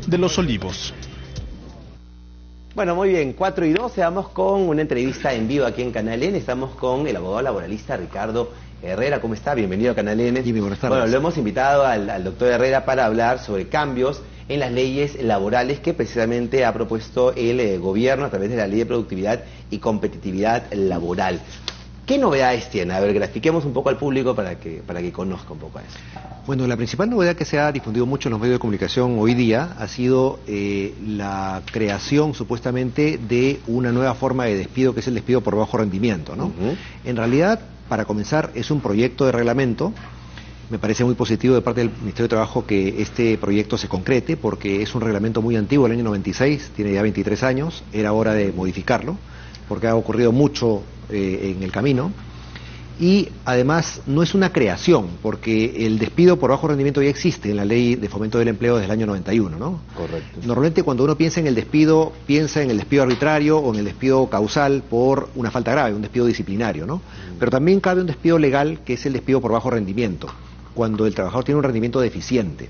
de Los Olivos. Bueno, muy bien, 4:12, vamos con una entrevista en vivo aquí en Canal N. Estamos con el abogado laboralista Ricardo Herrera. ¿Cómo está? Bienvenido a Canal N. Jimmy, buenas tardes. Bueno, lo hemos invitado al doctor Herrera para hablar sobre cambios en las leyes laborales que precisamente ha propuesto el gobierno a través de la Ley de Productividad y Competitividad Laboral. ¿Qué novedades tiene? A ver, grafiquemos un poco al público para que conozca un poco a eso. Bueno, la principal novedad que se ha difundido mucho en los medios de comunicación hoy día ha sido la creación supuestamente de una nueva forma de despido, que es el despido por bajo rendimiento, ¿no? En realidad, para comenzar, es un proyecto de reglamento. Me parece muy positivo de parte del Ministerio de Trabajo que este proyecto se concrete, porque es un reglamento muy antiguo, del año 96, tiene ya 23 años, era hora de modificarlo, porque ha ocurrido mucho en el camino. Y además no es una creación, porque el despido por bajo rendimiento ya existe en la Ley de Fomento del Empleo desde el año 91, ¿no? Correcto. Normalmente cuando uno piensa en el despido, piensa en el despido arbitrario o en el despido causal por una falta grave, un despido disciplinario, ¿no? Pero también cabe un despido legal, que es el despido por bajo rendimiento, cuando el trabajador tiene un rendimiento deficiente.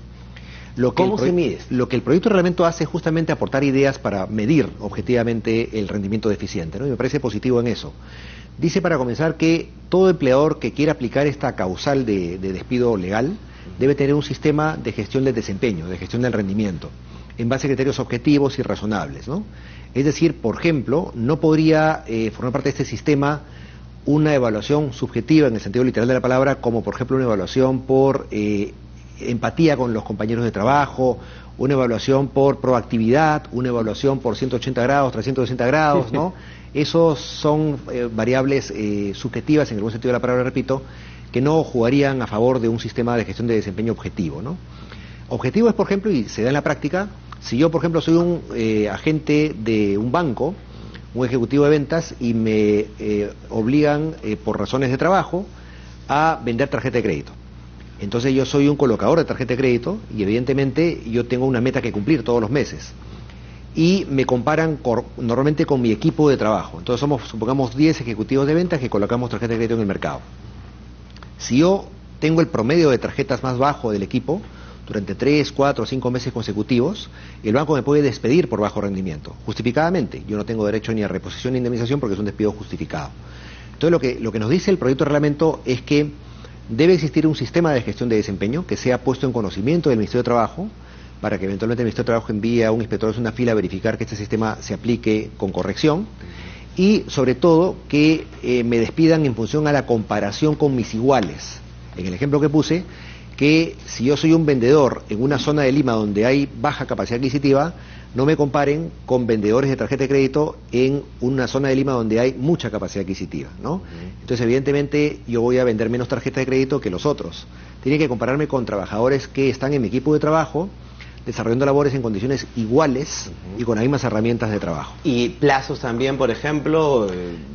¿Cómo se mide? Lo que el proyecto de reglamento hace es justamente aportar ideas para medir objetivamente el rendimiento deficiente, ¿no? Y me parece positivo en eso. Dice, para comenzar, que todo empleador que quiera aplicar esta causal de despido legal debe tener un sistema de gestión del desempeño, de gestión del rendimiento, en base a criterios objetivos y razonables, ¿no? Es decir, por ejemplo, no podría formar parte de este sistema una evaluación subjetiva en el sentido literal de la palabra, como por ejemplo una evaluación por empatía con los compañeros de trabajo, una evaluación por proactividad, una evaluación por 180 grados, 360 grados, ¿no? Esos son variables subjetivas, en el buen sentido de la palabra, repito, que no jugarían a favor de un sistema de gestión de desempeño objetivo, ¿no? Objetivo es, por ejemplo, y se da en la práctica, si yo, por ejemplo, soy un agente de un banco, un ejecutivo de ventas, y me obligan, por razones de trabajo, a vender tarjeta de crédito. Entonces yo soy un colocador de tarjeta de crédito y evidentemente yo tengo una meta que cumplir todos los meses. Y me comparan normalmente con mi equipo de trabajo. Entonces somos, supongamos, 10 ejecutivos de ventas que colocamos tarjeta de crédito en el mercado. Si yo tengo el promedio de tarjetas más bajo del equipo, durante 3, 4, 5 meses consecutivos, el banco me puede despedir por bajo rendimiento, justificadamente. Yo no tengo derecho ni a reposición ni indemnización porque es un despido justificado. Entonces lo que nos dice el proyecto de reglamento es que debe existir un sistema de gestión de desempeño que sea puesto en conocimiento del Ministerio de Trabajo, para que eventualmente el Ministerio de Trabajo envíe a un inspector de una fila a verificar que este sistema se aplique con corrección, y sobre todo que me despidan en función a la comparación con mis iguales. En el ejemplo que puse, que si yo soy un vendedor en una zona de Lima donde hay baja capacidad adquisitiva, no me comparen con vendedores de tarjeta de crédito en una zona de Lima donde hay mucha capacidad adquisitiva, ¿no? Entonces, evidentemente, yo voy a vender menos tarjetas de crédito que los otros. Tiene que compararme con trabajadores que están en mi equipo de trabajo, desarrollando labores en condiciones iguales y con las mismas herramientas de trabajo. ¿Y plazos también, por ejemplo?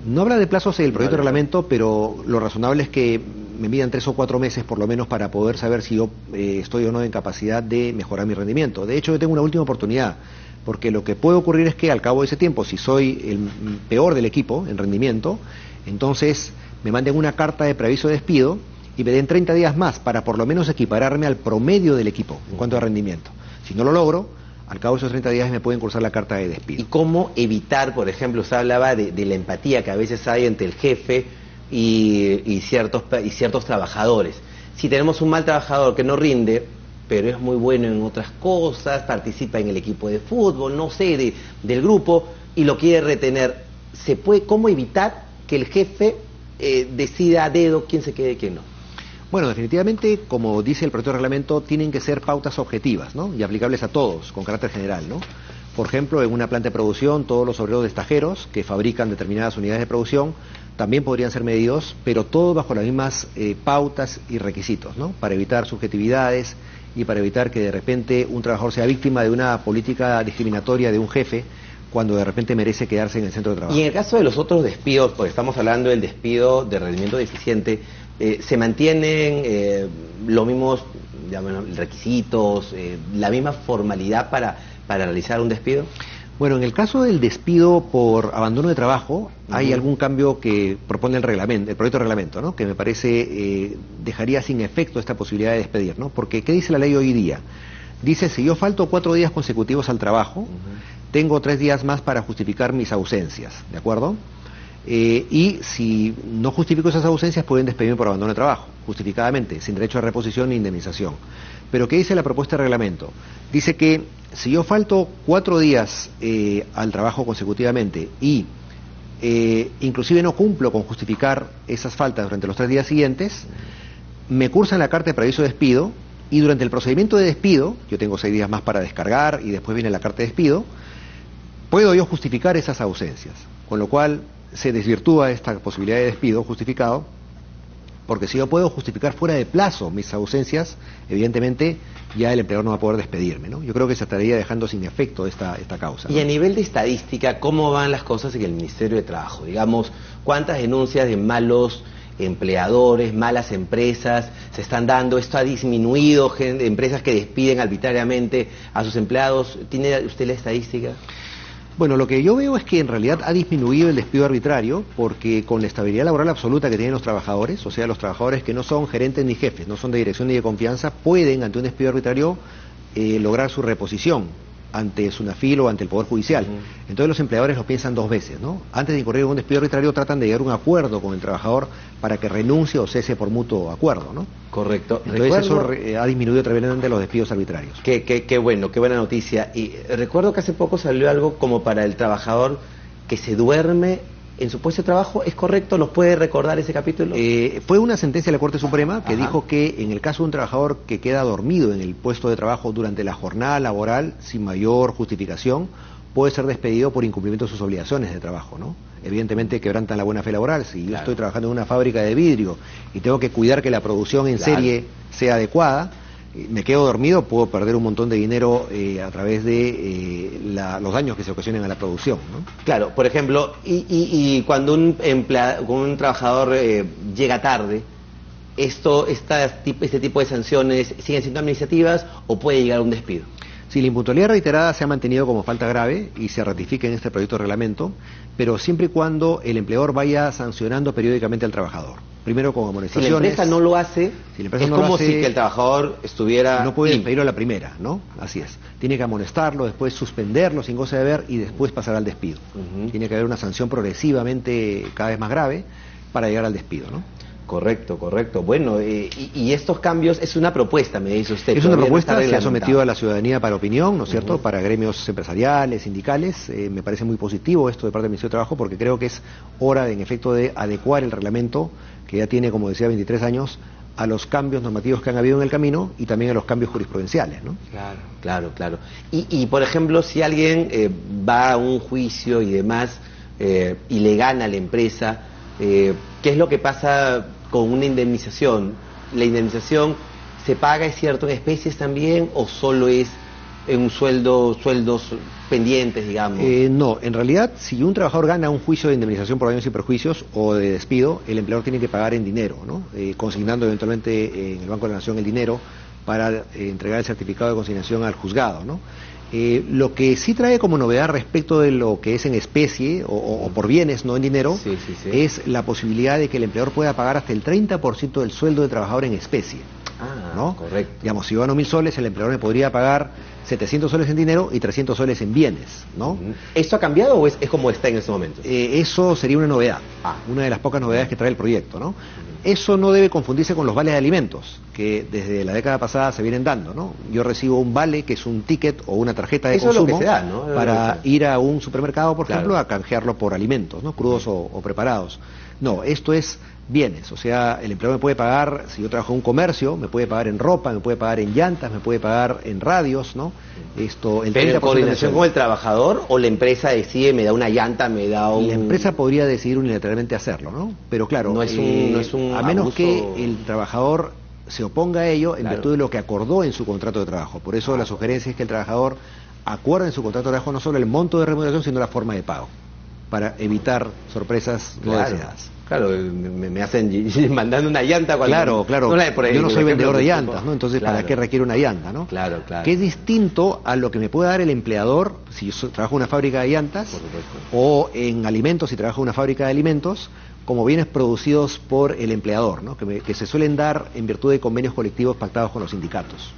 No habla de plazos en el proyecto de reglamento, pero lo razonable es que me midan 3 o 4 meses por lo menos para poder saber si yo estoy o no en capacidad de mejorar mi rendimiento. De hecho, yo tengo una última oportunidad, porque lo que puede ocurrir es que al cabo de ese tiempo, si soy el peor del equipo en rendimiento, entonces me manden una carta de preaviso de despido y me den 30 días más para por lo menos equipararme al promedio del equipo en cuanto a rendimiento. Si no lo logro, al cabo de esos 30 días me pueden cursar la carta de despido. ¿Y cómo evitar, por ejemplo, usted hablaba de la empatía que a veces hay entre el jefe y ciertos trabajadores? Si tenemos un mal trabajador que no rinde, pero es muy bueno en otras cosas, participa en el equipo de fútbol, no sé, del grupo, y lo quiere retener, ¿cómo evitar que el jefe decida a dedo quién se quede y quién no? Bueno, definitivamente, como dice el proyecto de reglamento, tienen que ser pautas objetivas, ¿no? Y aplicables a todos, con carácter general, ¿no? Por ejemplo, en una planta de producción, todos los obreros destajeros que fabrican determinadas unidades de producción también podrían ser medidos, pero todo bajo las mismas pautas y requisitos, ¿no? Para evitar subjetividades y para evitar que de repente un trabajador sea víctima de una política discriminatoria de un jefe cuando de repente merece quedarse en el centro de trabajo. Y en el caso de los otros despidos, porque estamos hablando del despido de rendimiento deficiente, ¿se mantienen los mismos, digamos, requisitos, la misma formalidad para realizar un despido? Bueno, en el caso del despido por abandono de trabajo, hay algún cambio que propone el proyecto de reglamento, ¿no? Que me parece dejaría sin efecto esta posibilidad de despedir, ¿no? Porque, ¿qué dice la ley hoy día? Dice, si yo falto 4 días consecutivos al trabajo, tengo 3 días más para justificar mis ausencias, ¿de acuerdo? Y si no justifico esas ausencias, pueden despedirme por abandono de trabajo, justificadamente, sin derecho a reposición ni indemnización. Pero ¿qué dice la propuesta de reglamento? Dice que si yo falto 4 días al trabajo consecutivamente y inclusive no cumplo con justificar esas faltas durante los 3 días siguientes, me cursan la carta de preaviso de despido, y durante el procedimiento de despido, yo tengo 6 días más para descargar y después viene la carta de despido, puedo yo justificar esas ausencias, con lo cual se desvirtúa esta posibilidad de despido justificado, porque si yo puedo justificar fuera de plazo mis ausencias, evidentemente ya el empleador no va a poder despedirme, ¿no? Yo creo que se estaría dejando sin efecto esta causa, ¿no? Y a nivel de estadística, ¿cómo van las cosas en el Ministerio de Trabajo? Digamos, ¿cuántas denuncias de malos empleadores, malas empresas se están dando? ¿Esto ha disminuido? Empresas que despiden arbitrariamente a sus empleados. ¿Tiene usted la estadística? Bueno, lo que yo veo es que en realidad ha disminuido el despido arbitrario, porque con la estabilidad laboral absoluta que tienen los trabajadores, o sea, los trabajadores que no son gerentes ni jefes, no son de dirección ni de confianza, pueden ante un despido arbitrario lograr su reposición ante SUNAFIL o ante el Poder Judicial. Entonces los empleadores lo piensan 2 veces, ¿no? Antes de incurrir en un despido arbitrario tratan de llegar a un acuerdo con el trabajador para que renuncie o cese por mutuo acuerdo, ¿no? Correcto. Entonces eso ha disminuido tremendamente los despidos arbitrarios. Qué bueno, qué buena noticia. Y recuerdo que hace poco salió algo como para el trabajador que se duerme en su puesto de trabajo. ¿Es correcto? ¿Nos puede recordar ese capítulo? Fue una sentencia de la Corte Suprema que Ajá. dijo que en el caso de un trabajador que queda dormido en el puesto de trabajo durante la jornada laboral sin mayor justificación, puede ser despedido por incumplimiento de sus obligaciones de trabajo, ¿no? Evidentemente quebrantan la buena fe laboral. Si yo estoy trabajando en una fábrica de vidrio y tengo que cuidar que la producción en serie sea adecuada, me quedo dormido, puedo perder un montón de dinero a través de los daños que se ocasionen a la producción, ¿no? Claro, por ejemplo, y cuando un trabajador llega tarde, este tipo de sanciones siguen siendo administrativas o puede llegar a un despido. Si la impuntualidad reiterada se ha mantenido como falta grave y se ratifica en este proyecto de reglamento, pero siempre y cuando el empleador vaya sancionando periódicamente al trabajador. Primero con amonestaciones. Si la empresa no lo hace, es como si que el trabajador estuviera... No puede despedirlo a la primera, ¿no? Así es. Tiene que amonestarlo, después suspenderlo sin goce de haber y después pasar al despido. Tiene que haber una sanción progresivamente cada vez más grave para llegar al despido, ¿no? Correcto. Bueno, y estos cambios es una propuesta, me dice usted. Es una propuesta, se ha sometido a la ciudadanía para opinión, ¿no es cierto?, para gremios empresariales, sindicales. Me parece muy positivo esto de parte del Ministerio de Trabajo, porque creo que es hora, en efecto, de adecuar el reglamento, que ya tiene, como decía, 23 años, a los cambios normativos que han habido en el camino y también a los cambios jurisprudenciales, ¿no? Claro. Y por ejemplo, si alguien va a un juicio y demás y le gana a la empresa, ¿qué es lo que pasa con una indemnización? ¿La indemnización se paga, es cierto, en especies también o solo es en un sueldos pendientes, digamos? No, en realidad, si un trabajador gana un juicio de indemnización por daños y perjuicios o de despido, el empleador tiene que pagar en dinero, ¿no? Consignando eventualmente en el Banco de la Nación el dinero para entregar el certificado de consignación al juzgado, ¿no? Lo que sí trae como novedad respecto de lo que es en especie o por bienes, no en dinero, es la posibilidad de que el empleador pueda pagar hasta el 30% del sueldo del trabajador en especie. ¿No? Correcto. Digamos, si yo gano 1.000 soles, el empleador me podría pagar 700 soles en dinero y 300 soles en bienes, ¿no? ¿Esto ha cambiado o es como está en este momento? Eso sería una novedad, una de las pocas novedades que trae el proyecto, ¿no? Eso no debe confundirse con los vales de alimentos, que desde la década pasada se vienen dando, ¿no? Yo recibo un vale, que es un ticket o una tarjeta de consumo, es lo que se da, ¿no? para ir a un supermercado, por ejemplo, a canjearlo por alimentos, ¿no? Crudos o preparados. No, esto es bienes, o sea, el empleador me puede pagar, si yo trabajo en un comercio, me puede pagar en ropa, me puede pagar en llantas, me puede pagar en radios, ¿no? ¿Pero en coordinación con el trabajador o la empresa decide, me da una llanta, me da un...? La empresa podría decidir unilateralmente hacerlo, ¿no? Pero claro, no es un a menos abuso... que el trabajador se oponga a ello en virtud de lo que acordó en su contrato de trabajo. Por eso la sugerencia es que el trabajador acuerde en su contrato de trabajo no solo el monto de remuneración, sino la forma de pago, para evitar sorpresas no deseadas. Claro, me hacen mandando una llanta cuando... Claro. Yo no soy vendedor de llantas, ¿no? Entonces, ¿para qué requiere una llanta, no? Claro. Que es distinto a lo que me puede dar el empleador si yo trabajo en una fábrica de llantas o en alimentos si trabajo en una fábrica de alimentos, como bienes producidos por el empleador, ¿no? Que se suelen dar en virtud de convenios colectivos pactados con los sindicatos.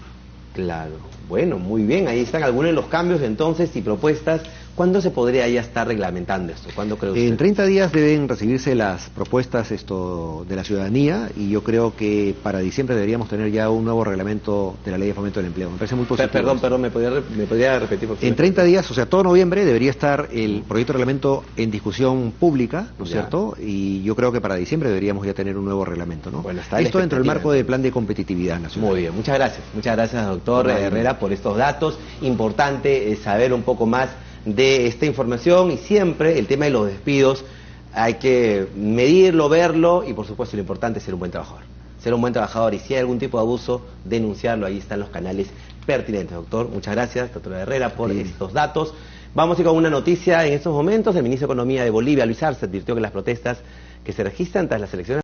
Claro, bueno, muy bien, ahí están algunos de los cambios entonces y propuestas. ¿Cuándo se podría ya estar reglamentando esto? ¿Cuándo cree usted? En 30 días deben recibirse las propuestas de la ciudadanía y yo creo que para diciembre deberíamos tener ya un nuevo reglamento de la Ley de Fomento del Empleo. Me parece muy positivo. Perdón, ¿me podría repetir por favor? En 30 días, o sea, todo noviembre debería estar el proyecto de reglamento en discusión pública, ¿no es cierto? Y yo creo que para diciembre deberíamos ya tener un nuevo reglamento, ¿no? Bueno, está esto dentro del marco del Plan de Competitividad Nacional. Muy bien, muchas gracias doctor Herrera por estos datos. Importante saber un poco más de esta información y siempre el tema de los despidos hay que medirlo, verlo y por supuesto lo importante es ser un buen trabajador. Ser un buen trabajador y si hay algún tipo de abuso, denunciarlo, ahí están los canales pertinentes. Doctor, muchas gracias, doctora Herrera, por estos datos. Vamos a ir con una noticia en estos momentos. El ministro de Economía de Bolivia, Luis Arce, advirtió que las protestas que se registran tras las elecciones